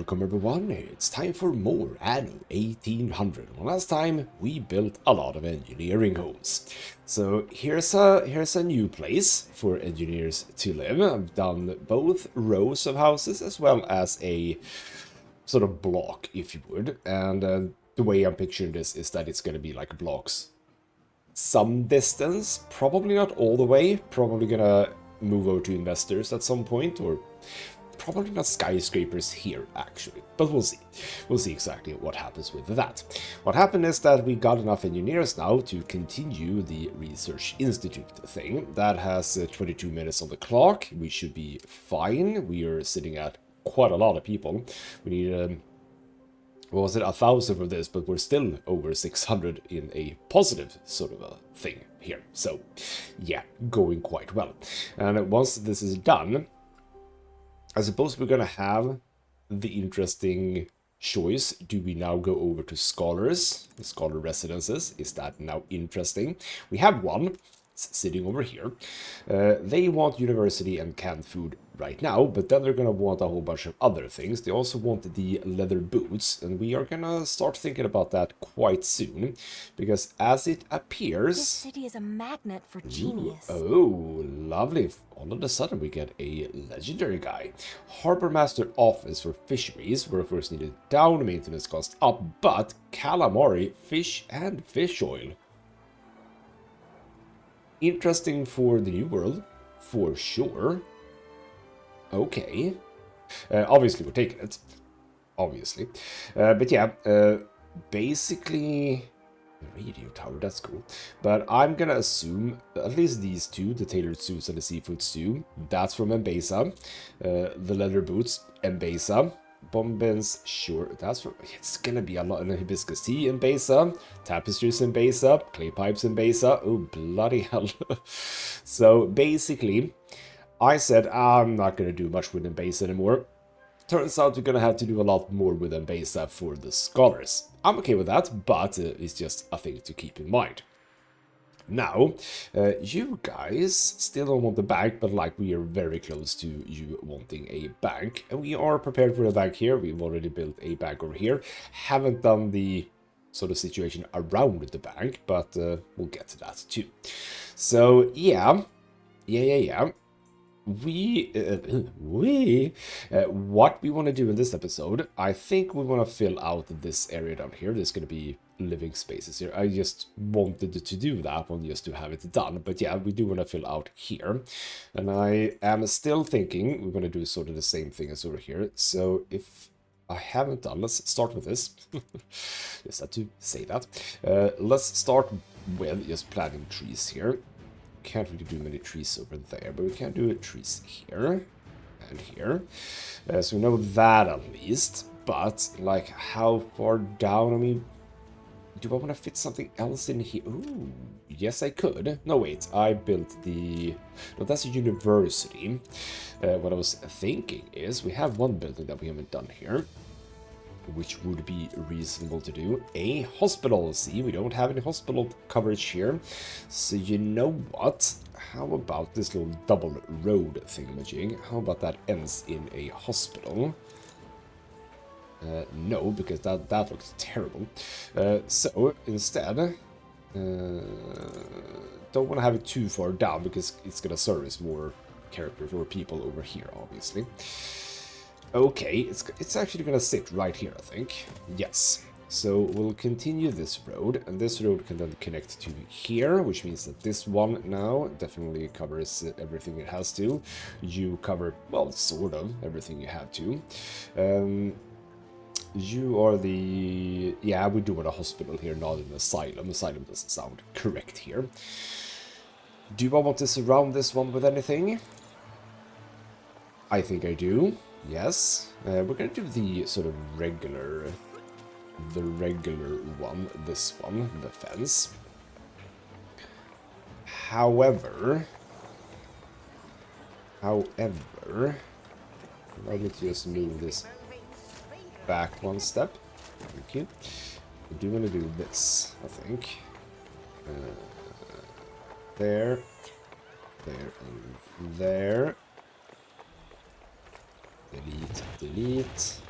welcome everyone. It's time for more Anno 1800. Well, last time we built a lot of engineering homes. So here's a new place for engineers to live. I've done both rows of houses as well as a sort of block, if you would. And the way I'm picturing this is that it's going to be like blocks some distance, probably not all the way, probably gonna move over to investors at some point, or probably not skyscrapers here, actually. But we'll see. We'll see exactly what happens with that. What happened is that we got enough engineers now to continue the Research Institute thing. That has 22 minutes on the clock. We should be fine. We are sitting at quite a lot of people. We need, what was it, 1,000 for this, but we're still over 600 in a positive sort of a thing here. So, yeah, going quite well. And once this is done, I suppose we're gonna have the interesting choice. Do we now go over to scholars, scholar residences? Is that now interesting? We have one sitting over here. They want university and canned food right now, but then they're gonna want a whole bunch of other things. They also want the leather boots, and we are gonna start thinking about that quite soon, because as it appears, this city is a magnet for genius. Oh, lovely. All of a sudden we get a legendary guy. Harbor Master Office for Fisheries, workforce needed down, maintenance cost up, but calamari, fish and fish oil. Interesting for the new world, for sure. Okay. Obviously we're taking it. Obviously. But yeah, basically... radio tower, that's cool. But I'm gonna assume at least these two, the tailored suits and the seafood stew, that's from Mbesa. The leather boots, Mbesa. Bombins, sure, that's from, it's gonna be a lot of hibiscus tea in Mbesa, tapestries in Mbesa, clay pipes in Mbesa. Oh, bloody hell. So basically, I said I'm not gonna do much with Mbesa anymore. Turns out we're gonna have to do a lot more with Mbesa for the scholars. I'm okay with that, but it's just a thing to keep in mind. Now, you guys still don't want the bank, but like we are very close to you wanting a bank. And we are prepared for a bank here. We've already built a bank over here. Haven't done the sort of situation around the bank, but we'll get to that too. So, yeah. What we want to do in this episode, I think we want to fill out this area down here. There's going to be living spaces here. I just wanted to do that one just to have it done. But yeah, we do want to fill out here. And I am still thinking we're going to do sort of the same thing as over here. So if I haven't done, let's start with this. Just had to say that. Let's start with just planting trees here. Can't really do many trees over there, but we can do trees here and here. So we know that at least, but like how far down? I mean, do I want to fit something else in here? Ooh, yes I could. No wait, I built the, no, that's a university. What I was thinking is we have one building that we haven't done here, which would be reasonable to do. A hospital. See, we don't have any hospital coverage here. So you know what? How about this little double road thingamajig? How about that ends in a hospital? No, because that looks terrible. So instead, don't want to have it too far down because it's going to service more characters or people over here, obviously. Okay, it's actually gonna sit right here, I think. Yes. So we'll continue this road, and this road can then connect to here, which means that this one now definitely covers everything it has to. You cover, well, sort of everything you have to. You are the... yeah, we do want a hospital here, not an asylum. Asylum doesn't sound correct here. Do I want to surround this one with anything? I think I do. Yes, we're gonna do the sort of regular one, this one, the fence. However, let me just move this back one step. Thank you. We do want to do this, I think. There, and there. Delete.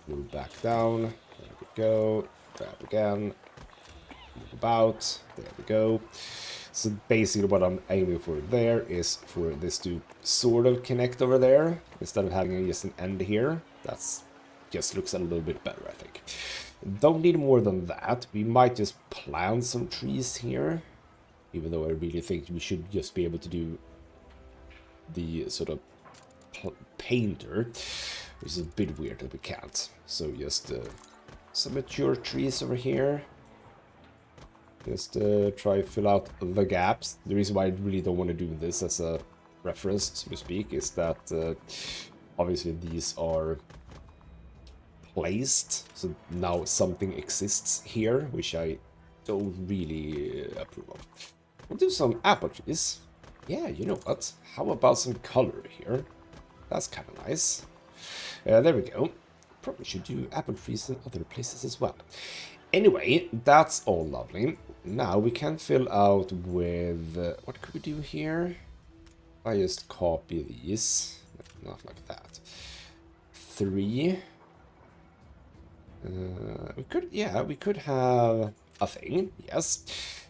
Move back down. There we go. Grab again. Move about. There we go. So basically what I'm aiming for there is for this to sort of connect over there. Instead of having just an end here. That's just looks a little bit better, I think. Don't need more than that. We might just plant some trees here. Even though I really think we should just be able to do the sort of painter, which is a bit weird that we can't. So just some mature trees over here. Just try fill out the gaps. The reason why I really don't want to do this as a reference, so to speak, is that obviously these are placed. So now something exists here, which I don't really approve of. We'll do some apple trees. Yeah, you know what? How about some color here? That's kind of nice. There we go. Probably should do apple trees in other places as well. Anyway, that's all lovely. Now we can fill out with... what could we do here? I just copy these. Not like that. 3. We could have a thing, yes.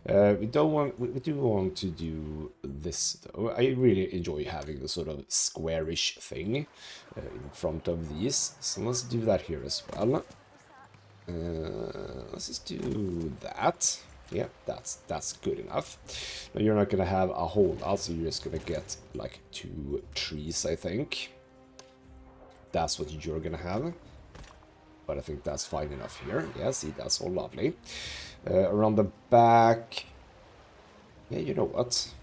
We do want to do this though. I really enjoy having the sort of squarish thing in front of these. So let's do that here as well. Let's just do that. Yeah, that's good enough. Now you're not gonna have a whole lot, so you're just gonna get like 2 trees, I think. That's what you're gonna have. But I think that's fine enough here. Yeah, see, that's all lovely. Around the back... yeah, you know what?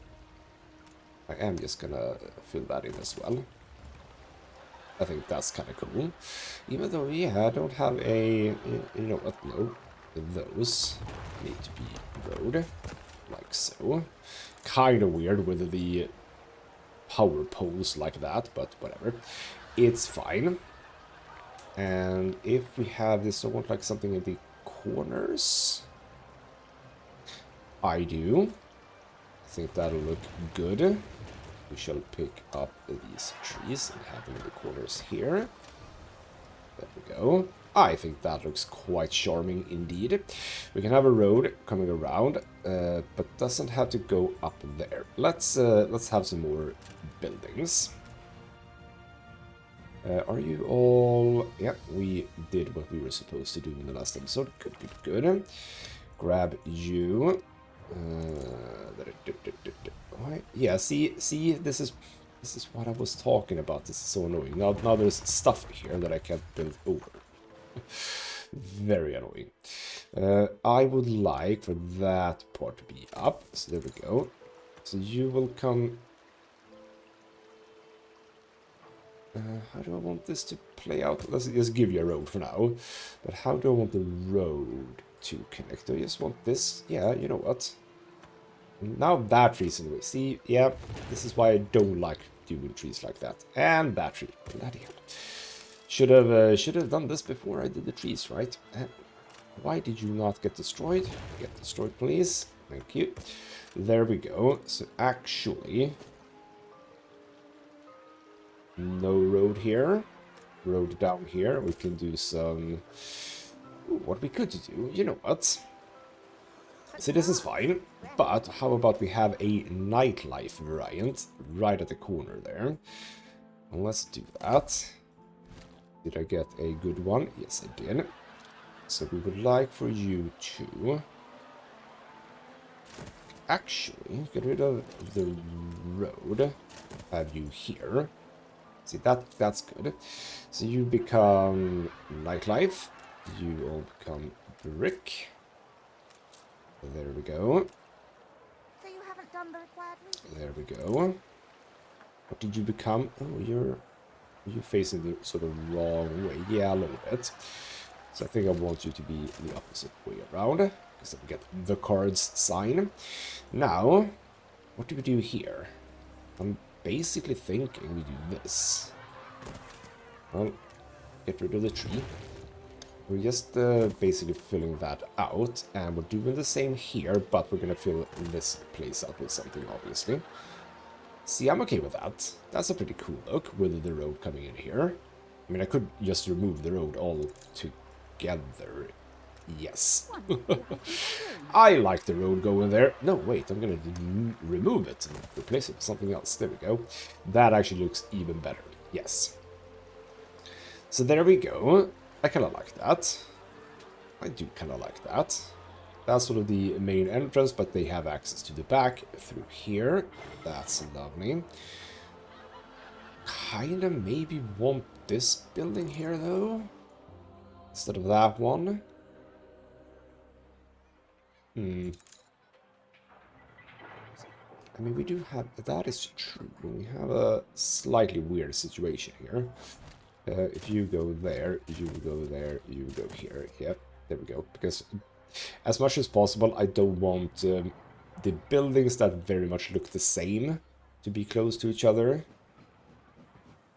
I am just gonna fill that in as well. I think that's kind of cool. Even though, yeah, I don't have a... you know what? No. Those need to be road. Like so. Kind of weird with the power poles like that, but whatever. It's fine. And if we have this, I want like something in the corners. I do. I think that'll look good. We shall pick up these trees and have them in the corners here. There we go. I think that looks quite charming indeed. We can have a road coming around, but doesn't have to go up there. Let's have some more buildings. Are you all... yeah, we did what we were supposed to do in the last episode. Good, good, good. Grab you. Yeah, see, this is what I was talking about. This is so annoying. Now there's stuff here that I can't build over. Very annoying. I would like for that part to be up. So there we go. So you will come... how do I want this to play out? Let's just give you a road for now. But how do I want the road to connect? Do I just want this? Yeah, you know what? Now that tree's in the way. See, yeah, this is why I don't like doing trees like that. And that tree. Bloody hell. Should have done this before I did the trees, right? Why did you not get destroyed? Get destroyed, please. Thank you. There we go. So actually... no road here. Road down here. We can do some... ooh, what we could do, you know what? So this is fine, but how about we have a nightlife variant right at the corner there? And let's do that. Did I get a good one? Yes, I did. So we would like for you to... actually get rid of the road. Have you here. See, that's good. So you become nightlife. You all become brick. There we go. So you haven't done very badly? There we go. What did you become? Oh, you're facing the sort of wrong way. Yeah, a little bit. So I think I want you to be the opposite way around. Because I get the cards sign. Now, what do we do here? I'm basically thinking we do this. Well, get rid of the tree. We're just basically filling that out, and we're doing the same here, but we're gonna fill this place out with something, obviously. See, I'm okay with that. That's a pretty cool look, with the road coming in here. I mean, I could just remove the road all together. Yes. I like the road going there. No, wait, I'm gonna remove it and replace it with something else. There we go. That actually looks even better. Yes. So there we go. I kind of like that. I do kind of like that. That's sort of the main entrance, but they have access to the back through here. That's lovely. Kinda maybe want this building here, though, instead of that one. I mean, we do have... That is true. We have a slightly weird situation here. If you go there, you go there, you go here. Yep, there we go. Because as much as possible, I don't want the buildings that very much look the same to be close to each other.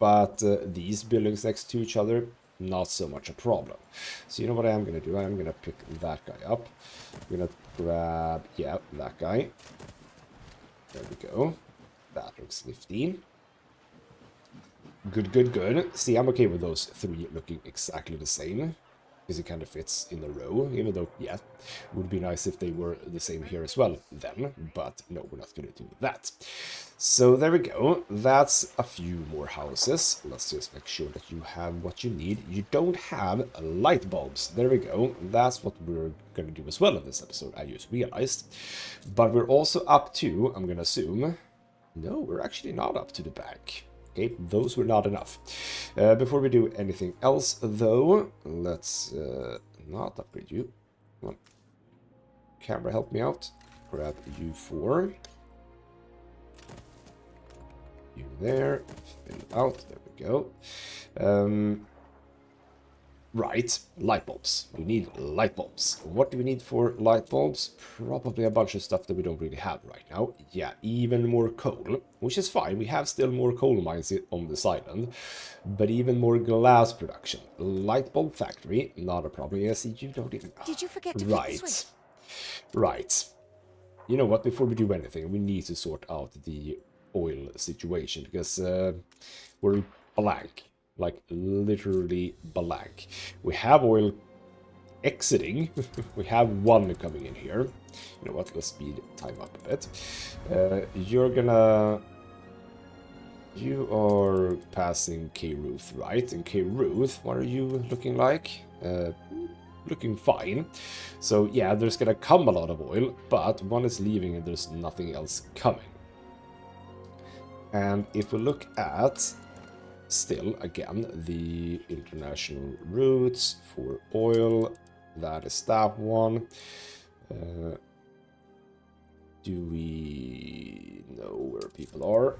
But these buildings next to each other, not so much a problem. So you know what I am going to do? I'm going to pick that guy up. I'm going to grab, yeah, that guy. There we go. That looks 15. Good, good, good. See, I'm okay with those three looking exactly the same. Because it kind of fits in a row, even though, yeah, would be nice if they were the same here as well then. But no, we're not going to do that. So there we go. That's a few more houses. Let's just make sure that you have what you need. You don't have light bulbs. There we go. That's what we're going to do as well in this episode, I just realized. But we're also up to, I'm going to assume... No, we're actually not up to the back. Okay, those were not enough. Before we do anything else, though, let's not upgrade you. Come on. Camera, help me out. Grab you 4. You there. Fill out. There we go. Right, light bulbs. We need light bulbs. What do we need for light bulbs? Probably a bunch of stuff that we don't really have right now. Yeah, even more coal, which is fine. We have still more coal mines on this island, but even more glass production. Light bulb factory, not a problem. Yes, you don't even... Did you forget to flip the switch? Right. You know what? Before we do anything, we need to sort out the oil situation, because we're blank. Like, literally blank. We have oil exiting. We have one coming in here. You know what? Let's speed time up a bit. You're gonna... You are passing K Ruth, right? And K Ruth, what are you looking like? Looking fine. So, yeah, there's gonna come a lot of oil, but one is leaving and there's nothing else coming. And if we look at... Still, again, the international routes for oil, that is that one. Do we know where people are?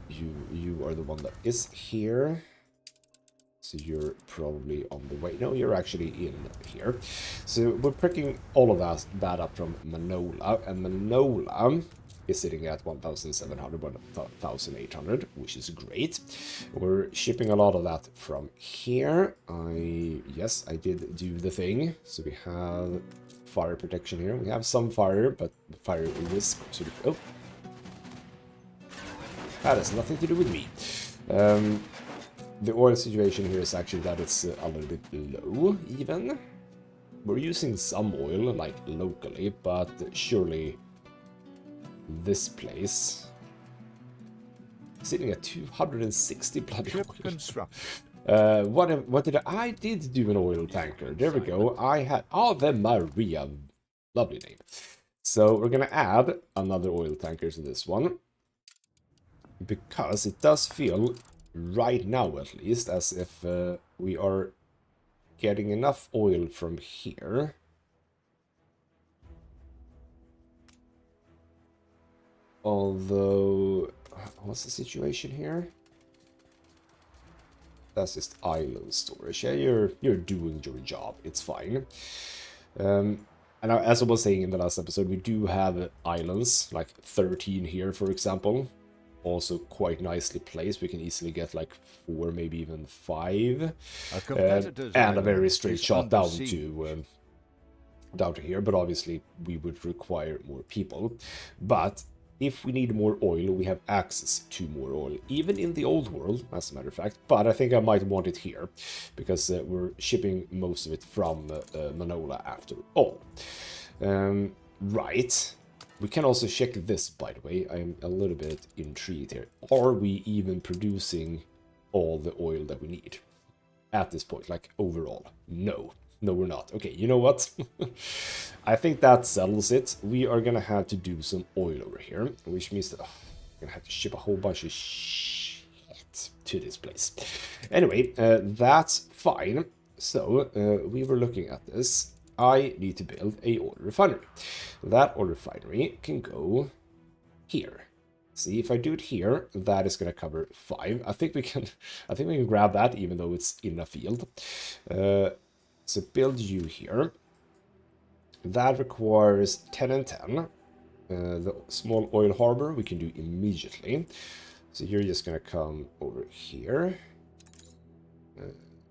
You are the one that is here. So you're probably on the way. No, you're actually in here. So we're picking all of that up from Manola, and Manola is sitting at 1,700, 1,800, which is great. We're shipping a lot of that from here. Yes, I did do the thing. So we have fire protection here. We have some fire, but fire risk. Oh, that has nothing to do with me. The oil situation here is actually that it's a little bit low, even. We're using some oil, like, locally, but surely this place sitting at 260 bloody oil. What did I did do an oil tanker. There we go. I had Ave Maria. Lovely name. So we're gonna add another oil tanker to this one, because it does feel, right now at least, as if we are getting enough oil from here. Although, what's the situation here? That's just island storage. Yeah, you're doing your job. It's fine. And as I was saying in the last episode, we do have islands, like 13 here, for example. Also quite nicely placed. We can easily get like 4, maybe even 5. And a very straight shot down to here. But obviously, we would require more people. But if we need more oil, we have access to more oil, even in the old world, as a matter of fact. But I think I might want it here, because we're shipping most of it from Manola after all. Right. We can also check this, by the way. I'm a little bit intrigued here. Are we even producing all the oil that we need at this point? Like, overall? No. No, we're not. Okay, you know what? I think that settles it. We are gonna have to do some oil over here, which means that we're gonna have to ship a whole bunch of shit to this place. Anyway, that's fine. So, we were looking at this. I need to build a oil refinery. That oil refinery can go here. See, if I do it here, that is going to cover 5. I think we can grab that, even though it's in a field. So build you here. That requires 10 and 10. The small oil harbor we can do immediately. So you're just going to come over here.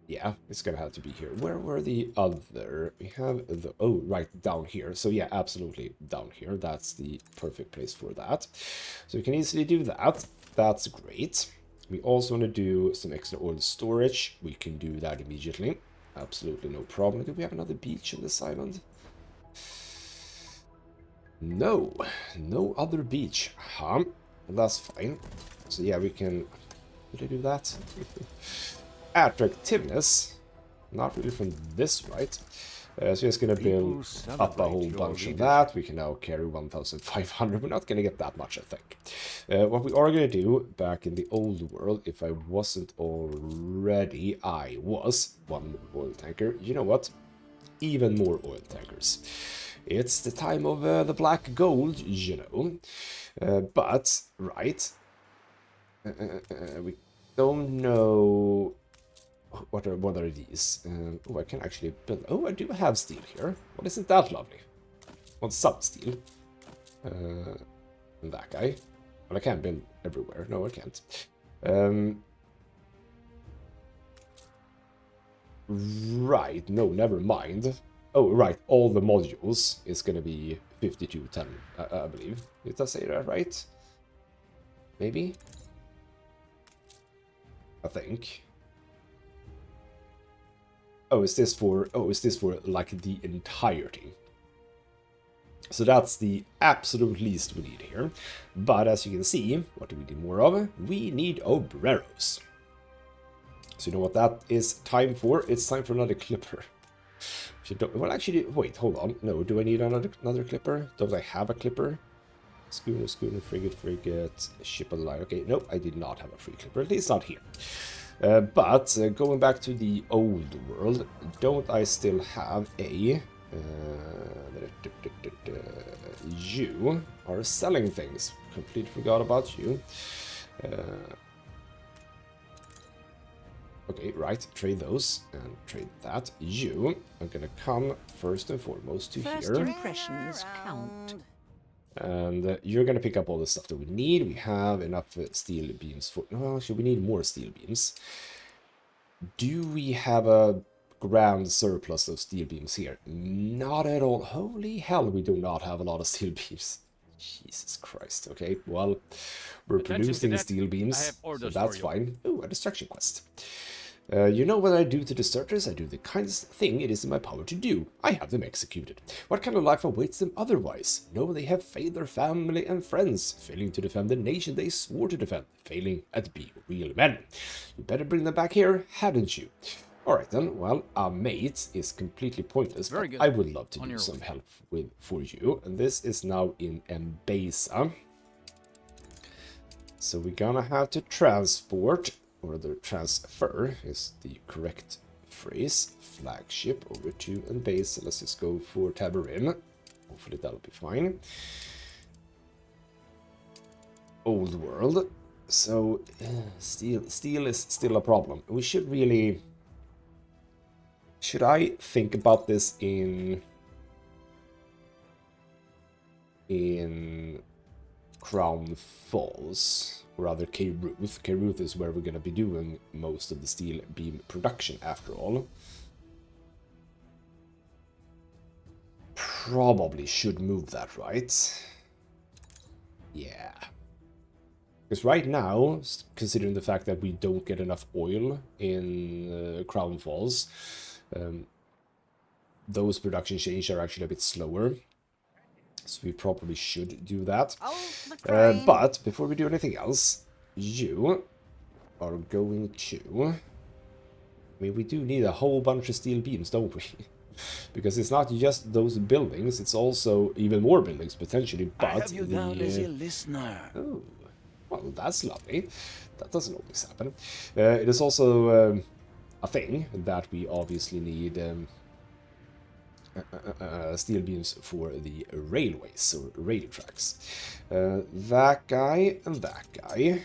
Yeah, it's gonna have to be here. Where were the other? We have the... Oh, right, down here. So yeah, absolutely down here. That's the perfect place for that. So we can easily do that. That's great. We also want to do some extra oil storage. We can do that immediately. Absolutely no problem. Do we have another beach on this island? No. No other beach. Huh? That's fine. So yeah, we can... Did I do that? Attractiveness, not really from this, right? So just gonna build up a whole bunch of that. We can now carry 1,500. We're not gonna get that much, I think. What we are gonna do back in the old world, if I wasn't already, I was one oil tanker. You know what? Even more oil tankers. It's the time of the black gold, you know. But right, we don't know. What are these? Oh, I can actually build... Oh, I do have steel here. Well, isn't that lovely? Want some steel. And that guy. Well, I can't build everywhere. No, I can't. Right. No, never mind. Oh, right. All the modules is going to be 5210, I believe. Did I say that right? Maybe? I think. Oh, is this for like the entirety? So that's the absolute least we need here. But as you can see, what do we need more of? We need obreros. So you know what that is time for? It's time for another clipper. Well, actually, wait, hold on. No, do I need another clipper? Don't I have a clipper? Schooner, frigate, ship of the line. Okay, nope, I did not have a free clipper. At least not here. But going back to the old world, don't I still have a... you are selling things. Completely forgot about you. Okay, right, trade those and trade that. You are gonna come first and foremost to First here. impressions count. And you're gonna pick up all the stuff that we need. We have enough steel beams for... Oh, should we need more steel beams? Do we have a grand surplus of steel beams here? Not at all. Holy hell, we do not have a lot of steel beams. Jesus Christ. Okay, well, we're producing steel beams, so that's fine. Ooh, a destruction quest. You know what I do to deserters? I do the kindest thing it is in my power to do. I have them executed. What kind of life awaits them otherwise? No, they have failed their family and friends, failing to defend the nation they swore to defend, failing at being real men. You better bring them back here, hadn't you? Alright then, well, our mate is completely pointless, but I would love to do some help for you. And this is now in Mbesa. So we're gonna have to transport... or the transfer is the correct phrase, flagship over to Mbesa. Let's just go for Tabarin. Hopefully that'll be fine. Old world. So steel is still a problem. We should really... Should I think about this in Crown Falls? Or rather K-Ruth. K-Ruth is where we're going to be doing most of the steel beam production after all. Probably should move that, right? Yeah. Because right now, considering the fact that we don't get enough oil in Crown Falls, those production chains are actually a bit slower. So we probably should do that. Oh, the crane. But before we do anything else, you are going to... I mean, we do need a whole bunch of steel beams, don't we? Because it's not just those buildings, it's also even more buildings, potentially, but I have you down as a listener. Oh, well, that's lovely. That doesn't always happen. It is also a thing that we obviously need steel beams for the railways, or rail tracks. That guy and that guy.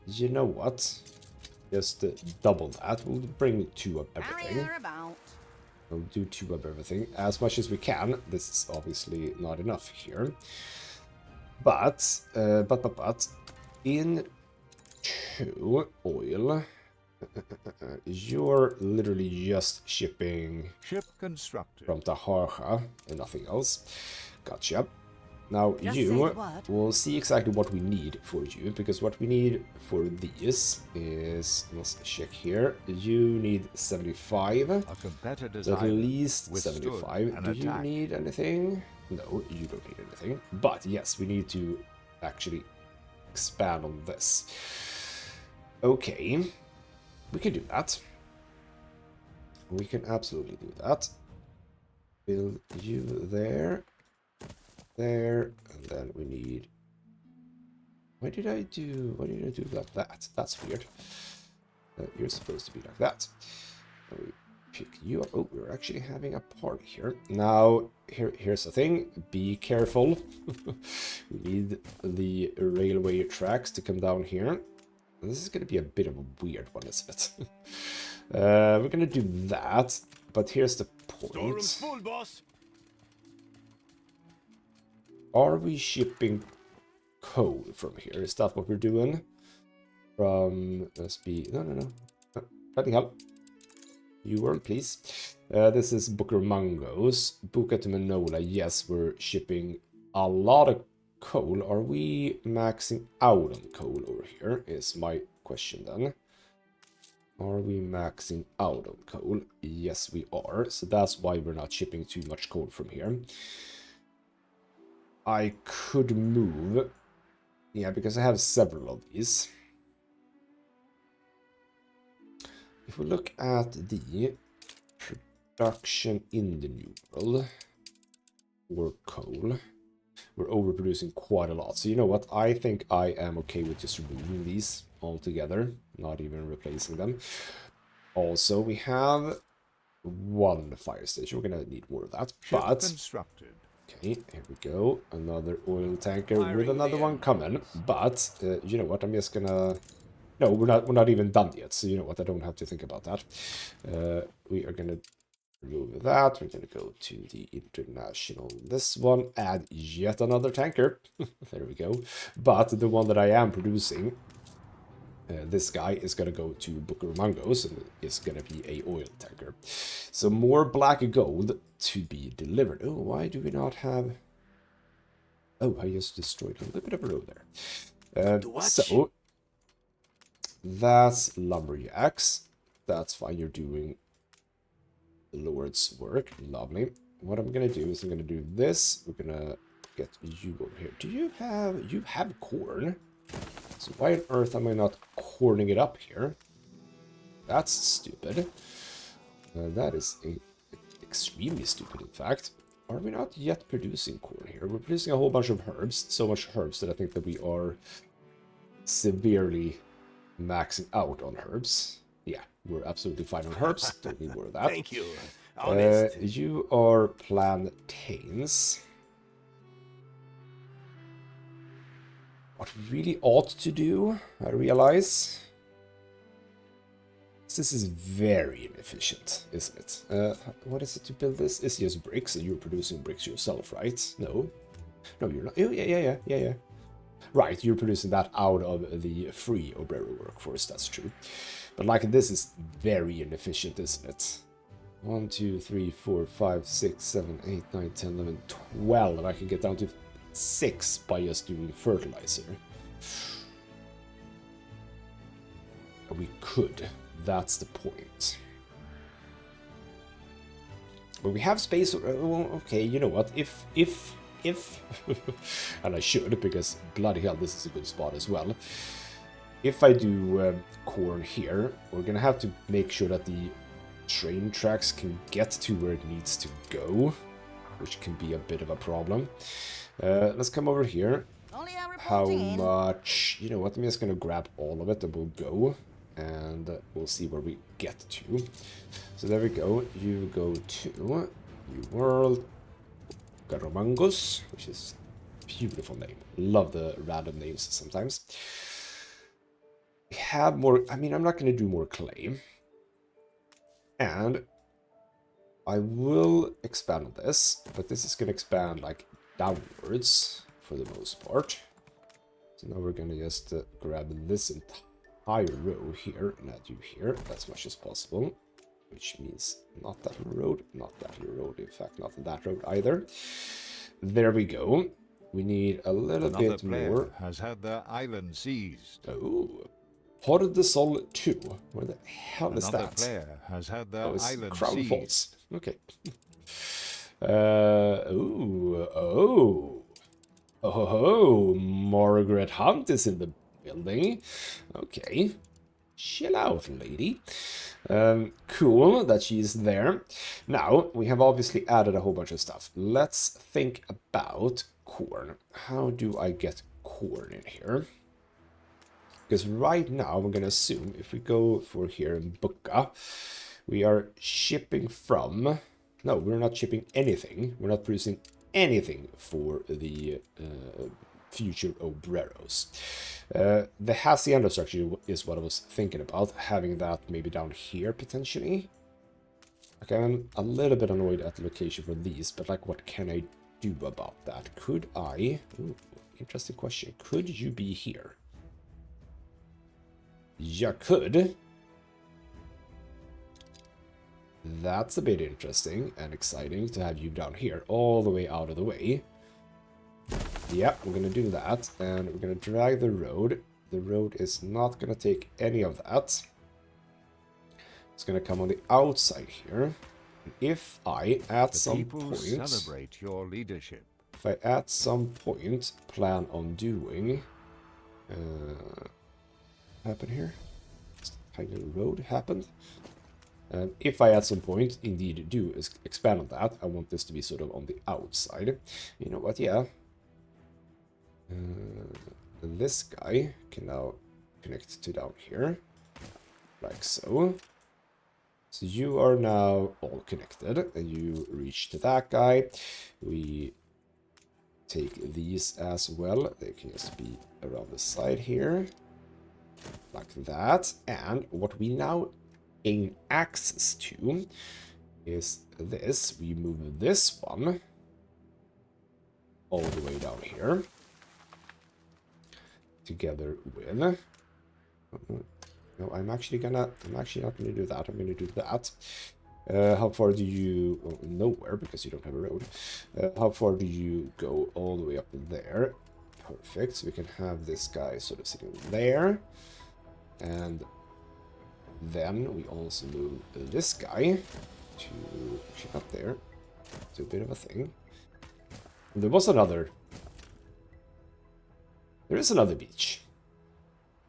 You know what? Just double that. We'll bring 2 of everything. We'll do 2 of everything as much as we can. This is obviously not enough here. But in 2 oil, you're literally just shipping Ship constructed. from Taharja and nothing else. Gotcha. Now Just you say the word. will see exactly what we need for you, because what we need for these is, let's check here, you need 75, A competitor's at island least withstood 75. an Do you attack. need anything? No, you don't need anything. But yes, we need to actually expand on this. Okay, we can do that. We can absolutely do that. Build you there. There, and then we need... Why did I do like that? That's weird. You're supposed to be like that. And we pick you up. Oh, we're actually having a party here. Now, here's the thing. Be careful. We need the railway tracks to come down here. And this is going to be a bit of a weird one, isn't it? We're going to do that. But here's the point. Full, boss. Are we shipping coal from here? Is that what we're doing? From SB... No. Bloody hell. You weren't, please. This is Booker Mangos. Buka to Manola. Yes, we're shipping a lot of coal. Are we maxing out on coal over here? Is my question then. Are we maxing out on coal? Yes, we are. So that's why we're not shipping too much coal from here. I could move. Yeah, because I have several of these. If we look at the production in the New World for coal, we're overproducing quite a lot. So you know what? I think I am okay with just removing these altogether, not even replacing them. Also, we have 1 fire station. We're gonna need more of that. Ship But constructed. okay, here we go. Another oil tanker with another one coming. But you know what? I'm just gonna... No, we're not even done yet. So you know what? I don't have to think about that. We are gonna remove that. We're gonna go to the international. This one, add yet another tanker. There we go. But the one that I am producing, this guy is gonna go to Booker Mangos and is gonna be a oil tanker. So more black gold to be delivered. Oh, why do we not have... Oh, I just destroyed a little bit of a road there. So, that's lumberjacks. That's fine, you're doing the Lord's work. Lovely. What I'm gonna do is I'm gonna do this. We're gonna get you over here. Do you have... You have corn? So why on earth am I not corning it up here? That's stupid. That is extremely stupid, in fact. Are we not yet producing corn here? We're producing a whole bunch of herbs. So much herbs that I think that we are severely maxing out on herbs. Yeah, we're absolutely fine on herbs. Don't need more of that. Thank you. Honest. You are plantains. What we really ought to do, I realize, this is very inefficient, isn't it? What is it to build this? It's just bricks, and you're producing bricks yourself, right? No? No, you're not. Oh, yeah. Right, you're producing that out of the free obrero workforce, that's true. But like, this is very inefficient, isn't it? 1, 2, 3, 4, 5, 6, 7, 8, 9, 10, 11, 12. I can get down to 6 by just doing fertilizer. We could. That's the point. But we have space. Well, okay, you know what? If, and I should, because bloody hell, this is a good spot as well. If I do corn here, we're gonna have to make sure that the train tracks can get to where it needs to go, which can be a bit of a problem. Let's come over here. How much? You know what? I'm just gonna grab all of it and we'll go. And we'll see where we get to. So there we go. You go to New World, Garamangos, which is a beautiful name. Love the random names sometimes. We have more. I mean, I'm not going to do more clay. And I will expand on this, but this is going to expand like downwards for the most part. So now we're going to just grab this entire row here and add you here as much as possible, which means not that little road, not that little road, in fact not that road either. There we go. We need a little bit more. Has had their island seized. Oh, Port de Sol 2. Where the hell is Another that? player has had their It's island Crown seized. Falls. Okay. Oh, Margaret Hunt is in the building. Okay. Chill out, lady. Cool that she's there. Now, we have obviously added a whole bunch of stuff. Let's think about corn. How do I get corn in here? Because right now, we're going to assume, if we go for here in Buka, we are shipping from... No, we're not shipping anything. We're not producing anything for the future obreros. The hacienda structure is what I was thinking about, having that maybe down here potentially. Okay, I'm a little bit annoyed at the location for these, but like, what can I do about that? Could I... Ooh, interesting question. Could you be here? You could. That's a bit interesting and exciting to have you down here, all the way out of the way. Yeah, we're going to do that, and we're going to drag the road. The road is not going to take any of that. It's going to come on the outside here. If I, at some point... celebrate your leadership. If I, at some point, plan on doing... happen here? This tiny little road happened. And if I at some point indeed do expand on that, I want this to be sort of on the outside. You know what, yeah. This guy can now connect to down here, like so. So you are now all connected, and you reach to that guy. We take these as well. They can just be around the side here, like that. And what we now gain access to is this. We move this one all the way down here, together with... No, I'm actually not gonna do that. I'm gonna do that. How far do you... Well, nowhere, because you don't have a road. How far do you go? All the way up there. Perfect. So we can have this guy sort of sitting there. And then we also move this guy to... Actually, not there. It's a bit of a thing. And there was another... There is another beach.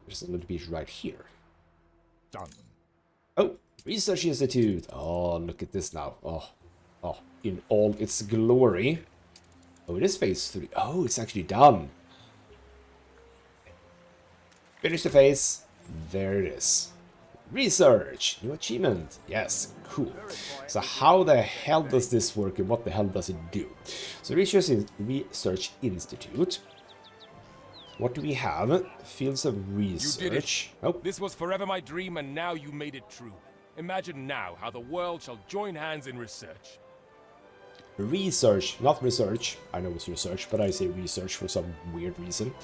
There's another beach right here. Done. Oh, Research Institute. Oh, look at this now. Oh, in all its glory. Oh, it is phase 3. Oh, it's actually done. Finish the phase. There it is. Research. New achievement. Yes, cool. So how the hell does this work and what the hell does it do? So Research Institute. What do we have? Fields of research. You did it. Oh, This was forever my dream, and now you made it true. Imagine now how the world shall join hands in research. Research, not research. I know it's research, but I say research for some weird reason.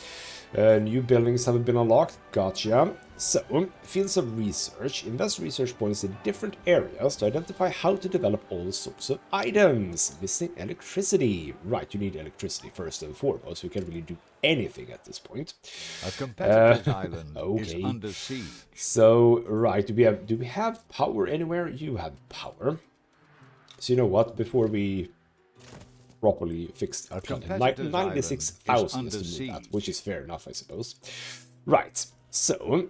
New buildings haven't been unlocked. Gotcha. So, fields of research. Invest research points in different areas to identify how to develop all sorts of items. Missing electricity. Right, you need electricity first and foremost. We can't really do anything at this point. A competitor's island is Okay. under siege. So, right, do we have power anywhere? You have power. So you know what? Before we properly fixed A planet, competitor's 96,000 island is is to move under that, which is fair enough, I suppose. Right, so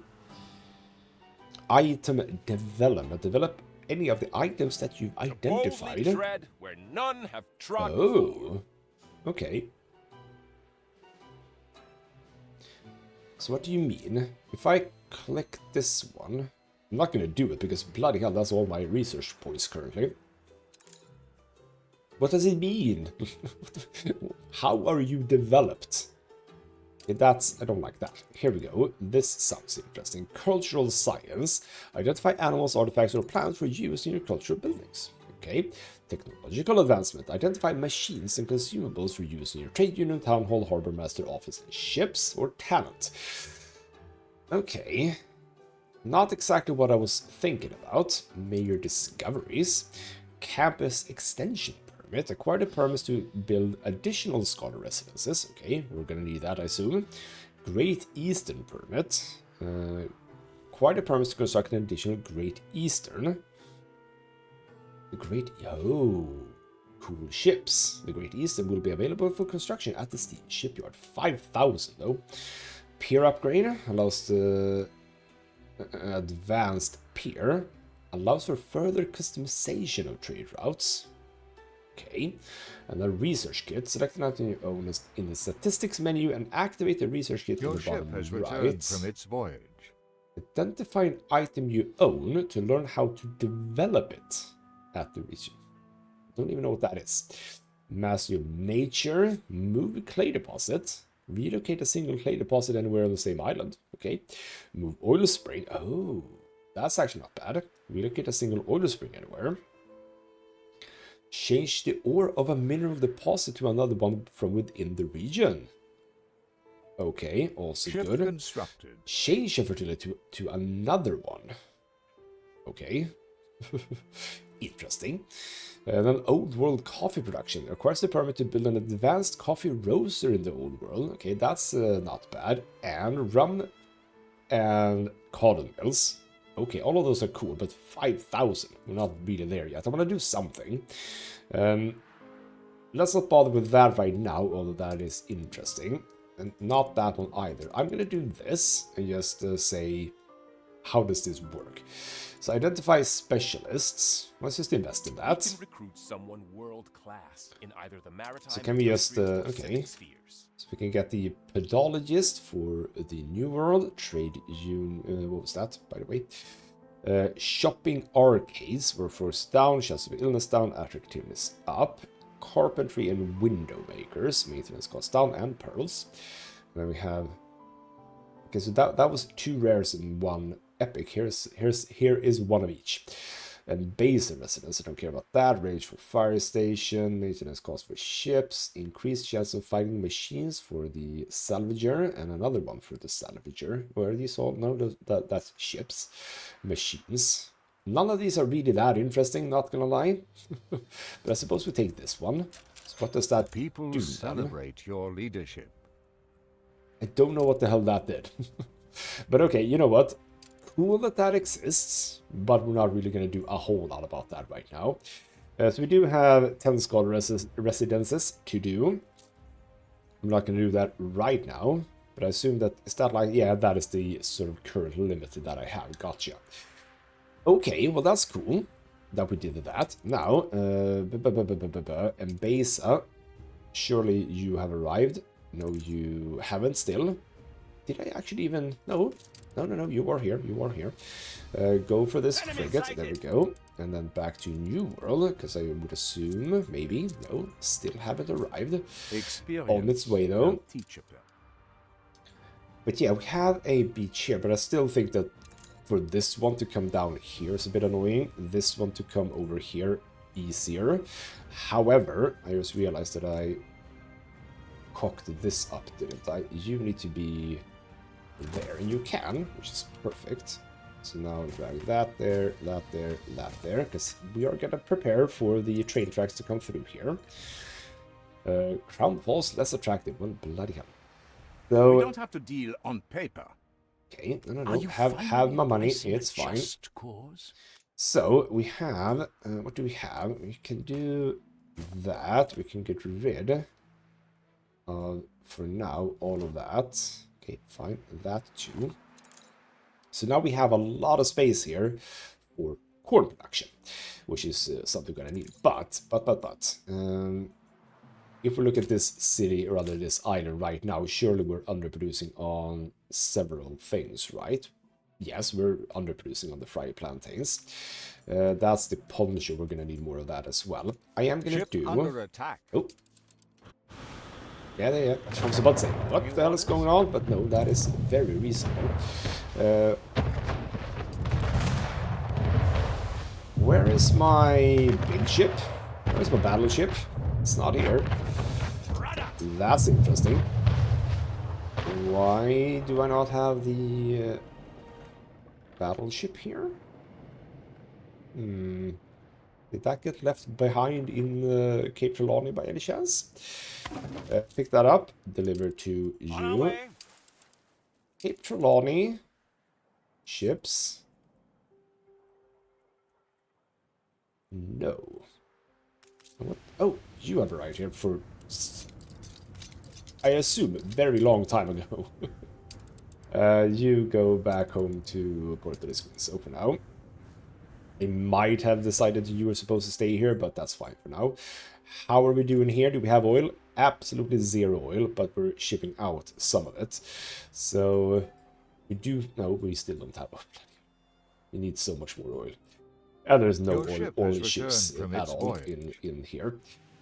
item development. Develop any of the items that you've boldly identified. tread where none have trod before. Oh, okay. So what do you mean? If I click this one, I'm not going to do it because bloody hell, that's all my research points currently. What does it mean? How are you developed? Okay, I don't like that. Here we go. This sounds interesting. Cultural science. Identify animals, artifacts, or plants for use in your cultural buildings. Okay. Technological advancement. Identify machines and consumables for use in your trade union, town hall, harbor master office, and ships, or talent. Okay. Not exactly what I was thinking about. Major discoveries. Campus extension permit. Acquire the permits to build additional scholar residences. Okay, we're gonna need that, I assume. Great Eastern permit. Acquire the permits to construct an additional Great Eastern. The Great... Oh, cool ships. The Great Eastern will be available for construction at the Steam Shipyard. 5,000 though. Pier upgrade allows the advanced pier. Allows for further customization of trade routes. Okay, and then research kit. Select an item you own in the statistics menu and activate the research kit in Your the ship bottom has right. returned from its voyage. Identify an item you own to learn how to develop it at the research. Don't even know what that is. Master of nature. Move clay deposit. Relocate a single clay deposit anywhere on the same island. Okay. Move oil spring. Oh, that's actually not bad. Relocate a single oil spring anywhere. Change the ore of a mineral deposit to another one from within the region. Okay, also Ship good. constructed. Change a fertility to another one. Okay. Interesting. Then Old World coffee production. Requires the permit to build an advanced coffee roaster in the Old World. Okay, that's not bad. And rum and cotton mills. Okay, all of those are cool, but 5,000. We're not really there yet. I want to do something. Let's not bother with that right now, although that is interesting. And not that one either. I'm going to do this and just say, how does this work? So identify specialists. Let's just invest in that. You can recruit someone world class in either the maritime. So can we just, industry or okay. civic spheres. So we can get the pedologist for the New World. Trade union, what was that, by the way? Shopping arcades were forced down. Chance of illness down. Attractiveness up. Carpentry and window makers. Maintenance cost down. And pearls. And then we have... Okay, so that was 2 rares in 1 epic. Here is 1 of each. And base and residence, I don't care about that. Range for fire station, maintenance cost for ships, increased chance of fighting machines for the salvager, and another one for the salvager. Where are these all? No, that's ships. Machines. None of these are really that interesting, not gonna lie. But I suppose we take this one. So what does that People do, celebrate your leadership. I don't know what the hell that did. But okay, you know what? Cool that exists, but we're not really going to do a whole lot about that right now. So we do have 10 scholar residences to do. I'm not going to do that right now, but I assume that, is that like, yeah, that is the sort of current limit that I have. Gotcha. Okay, well that's cool that we did that. Now, Mbesa, surely you have arrived. No, you haven't still. Did I actually even... No, you are here, go for this frigate, there we go. And then back to New World, because I would assume, maybe, no, still haven't arrived. Experience On its way though. teachable. But yeah, we have a beach here, but I still think that for this one to come down here is a bit annoying. This one to come over here easier. However, I just realized that I cocked this up, didn't I? You need to be there, and you can, which is perfect. So now drag that there, that there, that there, because we are gonna prepare for the train tracks to come through here. Crown Falls, less attractive. Well, bloody hell. So, We don't have to deal on paper. okay, no, Are you have my money, embracing a it's fine. just cause? So, we have, what do we have? We can do that, we can get rid of, for now, all of that. Okay, fine, that too. So now we have a lot of space here for corn production, which is something we're gonna need. But, if we look at this city, or rather this island right now, surely we're underproducing on several things, right? Yes, we're underproducing on the fried plantains. That's the poncho, we're gonna need more of that as well. I am gonna Ship do... under attack. Oh. Yeah. I was about to say, what the hell is going on? But no, that is very reasonable. Where is my big ship? Where's my battleship? It's not here. That's interesting. Why do I not have the battleship here? Did that get left behind in Cape Trelawney by any chance? Pick that up, deliver to you. Cape Trelawney, ships. No. What? Oh, you have arrived here for, I assume, a very long time ago. You go back home to Puerto Lisbon. So for now, I might have decided you were supposed to stay here, but that's fine for now. How are we doing here? Do we have oil? Absolutely zero oil, but we're shipping out some of it. So we do... No, we still don't have oil. We need so much more oil. And there's no oil ships at all in here.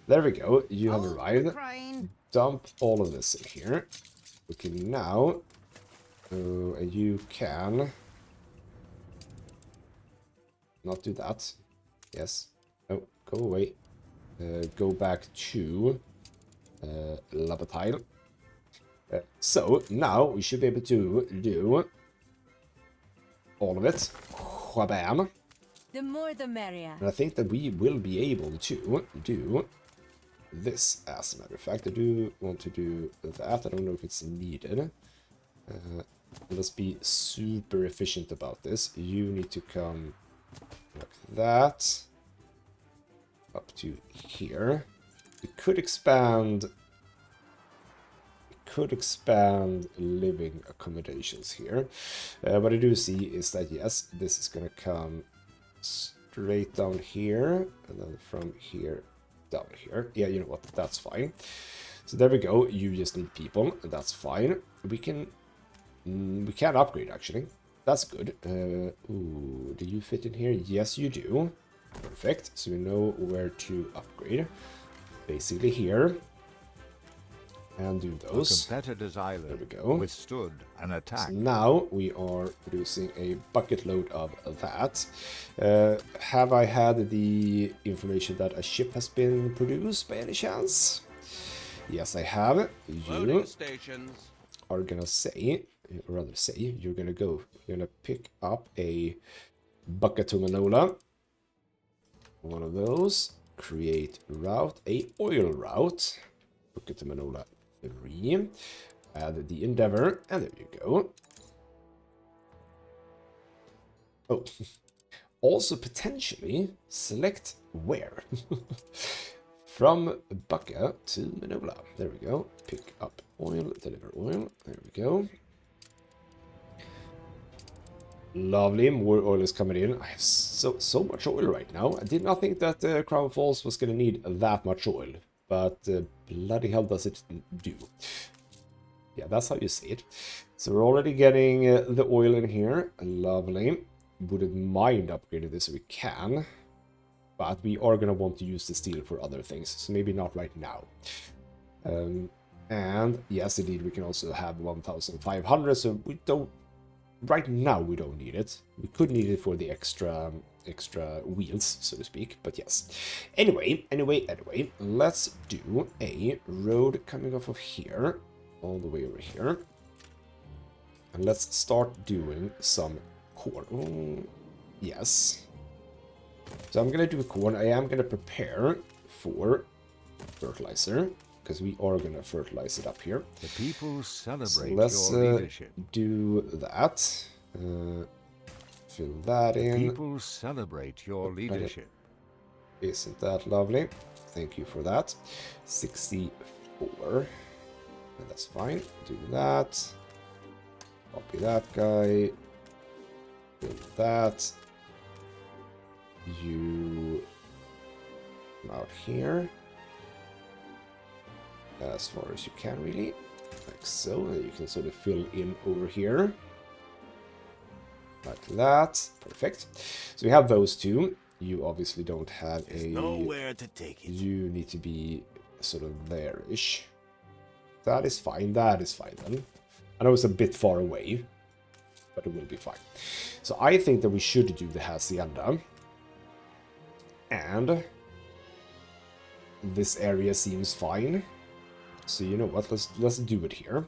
There we go. You have arrived. Dump all of this in here. We can now... you can... Not do that. Yes. Oh, go away. Go back to Labatile. So now we should be able to do all of it. Whabam. The more the merrier. And I think that we will be able to do this, as a matter of fact. I do want to do that. I don't know if it's needed. Let's be super efficient about this. You need to come like that. Up to here. We could expand... living accommodations here. What I do see is that, yes, this is going to come straight down here, and then from here down here. Yeah, you know what, that's fine. So there we go. You just need people, and that's fine. We can upgrade, actually. That's good. Ooh, do you fit in here? Yes, you do. Perfect. So we know where to upgrade. Basically here. And do those. The competitor's island there we go. Withstood an attack. So now we are producing a bucket load of that. Have I had the information that a ship has been produced by any chance? Yes, I have. You are gonna say, or rather say, you're gonna pick up a bucket to Manola. One of those. Create route, a oil route. Bucket to Manola 3. Add the Endeavor, and there you go. Oh, also potentially select where. From Bucca to Manola. There we go. Pick up oil, deliver oil. There we go. Lovely, more oil is coming in. I have so much oil right now. I did not think that Crown Falls was going to need that much oil, but bloody hell does it do. Yeah, that's how you see it. So we're already getting the oil in here. Lovely. Wouldn't mind upgrading this if we can, but we are going to want to use the steel for other things, so maybe not right now. And yes, indeed, we can also have 1,500, so we don't right now we don't need it. We could need it for the extra wheels, so to speak, but yes. Anyway, let's do a road coming off of here, all the way over here. And let's start doing some corn. Yes. So I'm gonna do corn. I am gonna prepare for fertilizer, because we are gonna fertilize it up here. The people celebrate Let's your leadership. do that. Fill that The in. people celebrate your leadership. Isn't that lovely? Thank you for that. 64. That's fine. Do that. Copy that guy. Build that. You come out here. As far as you can, really. Like so. And you can sort of fill in over here. Like that. Perfect. So we have those two. You obviously don't have a... Nowhere to take it. You need to be sort of there-ish. That is fine. That is fine then. I know it's a bit far away, but it will be fine. So I think that we should do the hacienda. And this area seems fine. So you know what? Let's do it here.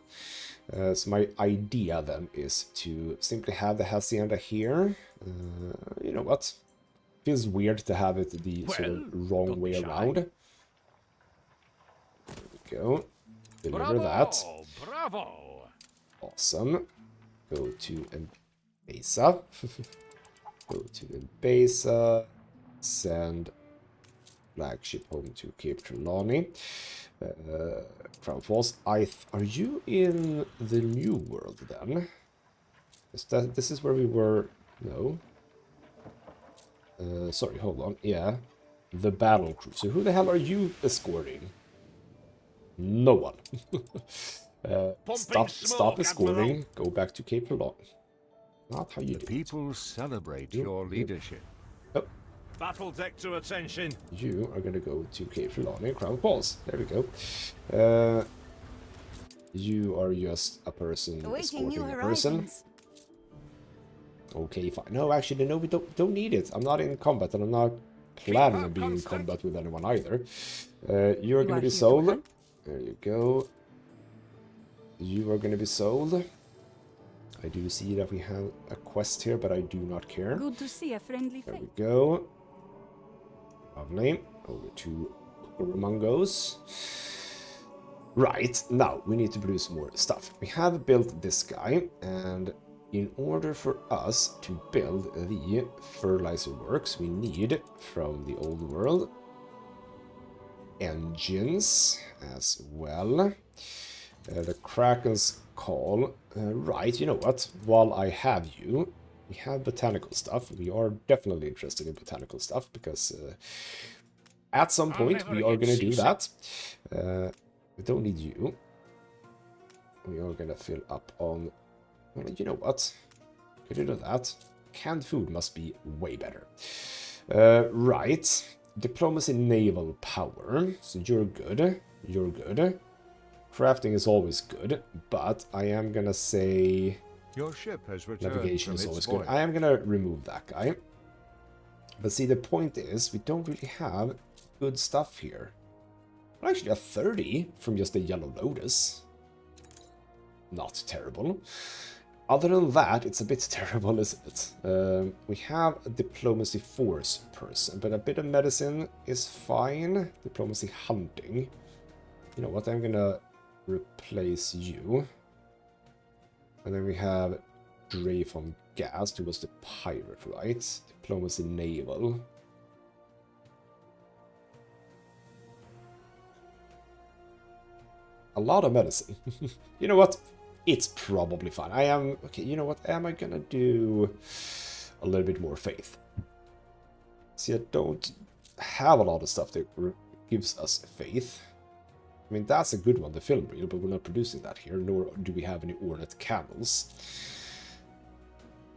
So my idea then is to simply have the hacienda here. You know what? Feels weird to have it the sort of wrong way around. There we go. Deliver that. Bravo! Awesome. Go to Embesa. Go to Embesa. Send flagship home to Cape Trelawney. Crown Falls. Are you in the New World then? This is where we were? No. Sorry, hold on. Yeah. The battle cruiser. Who the hell are you escorting? No one. Stop escorting. Go back to Cape Trelawney. Not how you do The people celebrate your leadership. Oh. Battle deck to attention. You are gonna go to Cape Trelawney and Crown Falls. There we go. You are just a person Awaiting new escorting a person. horizons. Okay, fine. No, actually, no, we don't need it. I'm not in combat, and I'm not planning on being in combat with anyone either. You're gonna be sold. There you go. You are gonna be sold. I do see that we have a quest here, but I do not care. Good to see a friendly There face. we go. Lovely. Over to Romangos. Right, now we need to produce more stuff. We have built this guy, and in order for us to build the fertilizer works, we need, from the old world, engines as well. The Kraken's Call. Right, you know what? While I have you, we have botanical stuff. We are definitely interested in botanical stuff, because at some point we are going to do that. We don't need you. We are going to fill up on... Well, you know what? Get rid of that. Canned food must be way better. Right. Diplomacy, naval power. So you're good. You're good. Crafting is always good, but I am gonna say... Your ship has returned Navigation from is its always voyage. good. I am gonna remove that guy. But see, the point is, we don't really have good stuff here. Well, actually, a 30 from just a Yellow Lotus. Not terrible. Other than that, it's a bit terrible, isn't it? We have a diplomacy force person, but a bit of medicine is fine. Diplomacy hunting. You know what? I'm gonna replace you. And then we have Dre from Gast, who was the pirate, right? Diplomacy naval. A lot of medicine. You know what? It's probably fine. I am... Okay, you know what? Am I gonna do a little bit more faith? See, I don't have a lot of stuff that gives us faith. I mean, that's a good one, the film reel, but we're not producing that here, nor do we have any Ornate camels.